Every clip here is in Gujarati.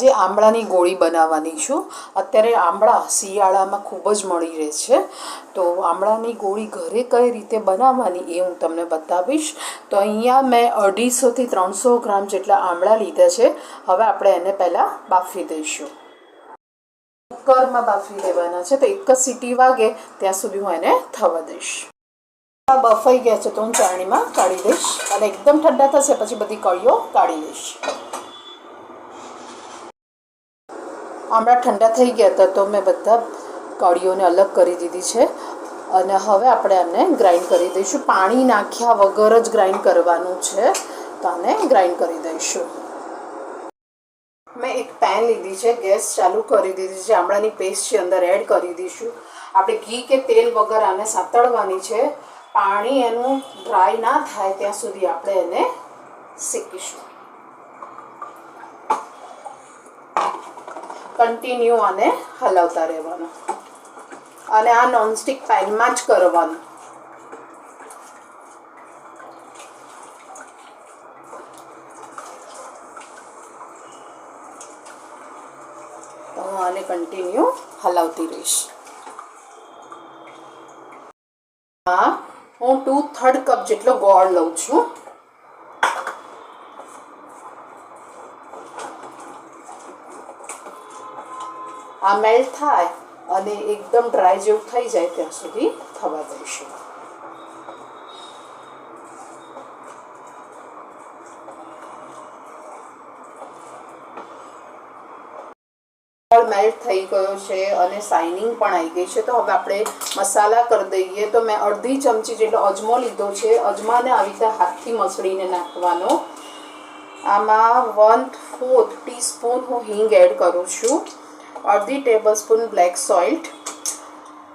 જે આંબળાની ગોળી બનાવવાની છું. અત્યારે આંબળા શિયાળામાં ખૂબ જ મળી રહે છે, તો આંબળાની ગોળી ઘરે કઈ રીતે બનાવવાની એ હું તમને બતાવીશ. તો અહીંયા મેં 250 થી 300 ગ્રામ જેટલા આંબળા લીધા છે. હવે આપણે એને પહેલાં બાફી દઈશું. કુકરમાં બાફી લેવાના છે, તો એક જ સીટી વાગે ત્યાં સુધી હું એને થવા દઈશ. બફાઈ ગયા છે તો હું ચાળણીમાં કાઢી દઈશ અને એકદમ ઠંડા થશે પછી બધી કળીઓ કાઢી લઈશ. આંબળા ઠંડા થઈ ગયા હતા તો મેં બધા કળીઓને અલગ કરી દીધી છે અને હવે આપણે આને ગ્રાઇન્ડ કરી દઈશું. પાણી નાખ્યા વગર જ ગ્રાઇન્ડ કરવાનું છે, તો આને ગ્રાઇન્ડ કરી દઈશું. મેં એક પેન લીધી છે, ગેસ ચાલુ કરી દીધી છે, આંબળાની પેસ્ટ છે અંદર એડ કરી દઈશું. આપણે ઘી કે તેલ વગર આને સાતળવાની છે. પાણી એનું ડ્રાય ના થાય ત્યાં સુધી આપણે એને શેકીશું. કન્ટિન્યુ આને હલાવતા રહેવાનું અને આ નોનસ્ટિક પેનમાં જ કરવાનું. તો હું આને કન્ટિન્યુ હલાવતી રહીશ. હું 2/3 કપ જેટલો ગોળ લઉં છું. આ મેલ્ટ થાય અને એકદમ ડ્રાય જેવું થઈ જાય ત્યાં સુધી થવા દઈશું. ગોળ મેલ્ટ થઈ ગયો છે અને શાઇનિંગ પણ આવી ગઈ છે. તો હવે આપણે મસાલા કરી દઈએ. તો મેં અડધી ચમચી જેટલો અજમો લીધો છે. અજમાને આવી રીતે હાથથી મસળીને નાખવાનો. આમાં 1/4 ટીસ્પૂન હું હિંગ એડ કરું છું. અડધી ટેબલસ્પૂન બ્લેક સોલ્ટ.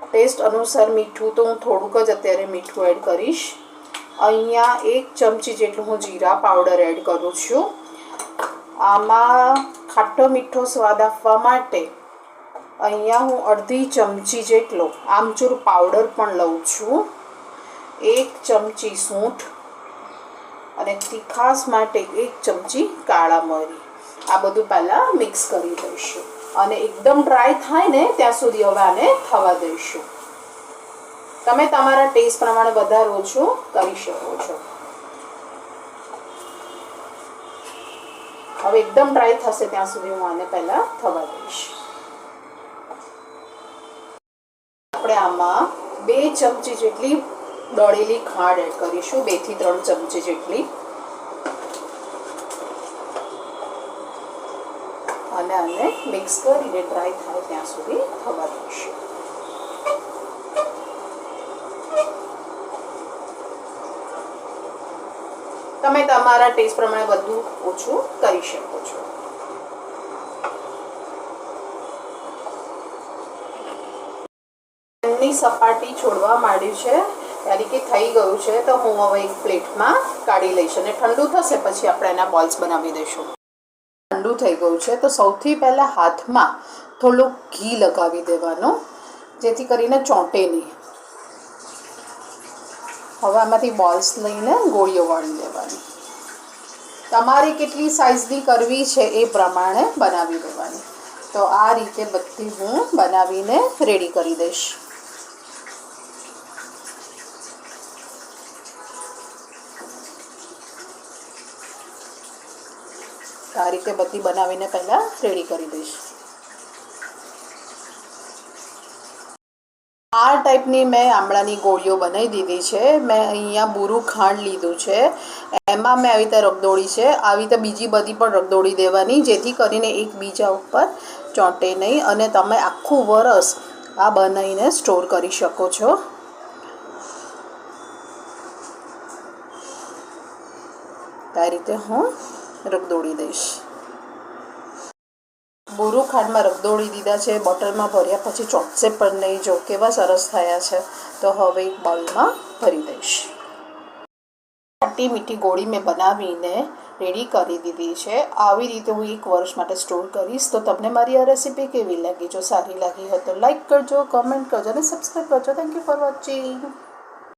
ટેસ્ટ અનુસાર મીઠું તો હું થોડુંક જ અત્યારે મીઠું એડ કરીશ. અહીંયા 1 ચમચી જેટલું હું જીરા પાવડર એડ કરું છું. આમાં ખાટો મીઠો સ્વાદ આપવા માટે અહીંયા હું અડધી ચમચી જેટલો આમચૂર પાવડર પણ લઉં છું. 1 ચમચી સૂંઠ અને તીખાસ માટે 1 ચમચી કાળા મરી. આ બધું પહેલાં મિક્સ કરી દઈશું અને એકદમ ડ્રાય થાય ને ત્યાં સુધી હવે આને થવા દઈશું. તમે તમારા ટેસ્ટ પ્રમાણે વધારે ઓછું કરી શકો છો. હવે એકદમ ડ્રાય થશે ત્યાં સુધી હું આને પહેલાં થવા દઈશ. આપણે આમાં 2 ચમચી જેટલી દળેલી ખાંડ એડ કરીશું. 2 થી 3 ચમચી જેટલી. અને આને મિક્સ કરીને ડ્રાય થાય ત્યાં સુધી થવા દઈશું. તમે તમારા ટેસ્ટ પ્રમાણે બધું ઓછું કરી શકો છો. પેનની સપાટી છોડવા માંડી છે, યાની કે થઈ ગયું છે. તો હું હવે એક પ્લેટમાં કાઢી લઈશ અને ઠંડુ થશે પછી આપણે એના બોલ્સ બનાવી દઈશું. ઠંડુ થઈ ગયું છે તો સૌથી પહેલાં હાથમાં થોડુંક ઘી લગાવી દેવાનું, જેથી કરીને ચોંટે નહીં. હવે આમાંથી બોલ્સ લઈને ગોળીઓ વાળી લેવાની. તમારે કેટલી સાઇઝની કરવી છે એ પ્રમાણે બનાવી દેવાની. તો આ રીતે બધી હું બનાવીને રેડી કરી દઈશ. આ રીતે બધી બનાવીને પહેલાં રેડી કરી દઈશ. આ ટાઈપની મેં આંબળાની ગોળીઓ બનાવી દીધી છે. મેં અહીંયા બુરું ખાંડ લીધું છે, એમાં મેં આવી રીતે રગદોળી છે. આવી રીતે બીજી બધી પણ રગદોળી દેવાની, જેથી કરીને એકબીજા ઉપર ચોંટે નહીં અને તમે આખું વરસ આ બનાવીને સ્ટોર કરી શકો છો. આ રીતે હું રગદોળી દઈશ. બુરું ખાંડમાં રગદોળી દીધા છે, બોટલમાં ભર્યા પછી ચોંટશે પણ નહીં. જો કેવા સરસ થયા છે. તો હવે એક બાઉલમાં ભરી દઈશ. ખાટી મીઠી ગોળી મેં બનાવીને રેડી કરી દીધી છે. આવી રીતે હું 1 વર્ષ માટે સ્ટોર કરીશ. તો તમને મારી આ રેસીપી કેવી લાગી? જો સારી લાગી હોય તો લાઈક કરજો, કમેન્ટ કરજો અને સબસ્ક્રાઈબ કરજો. Thank you for watching.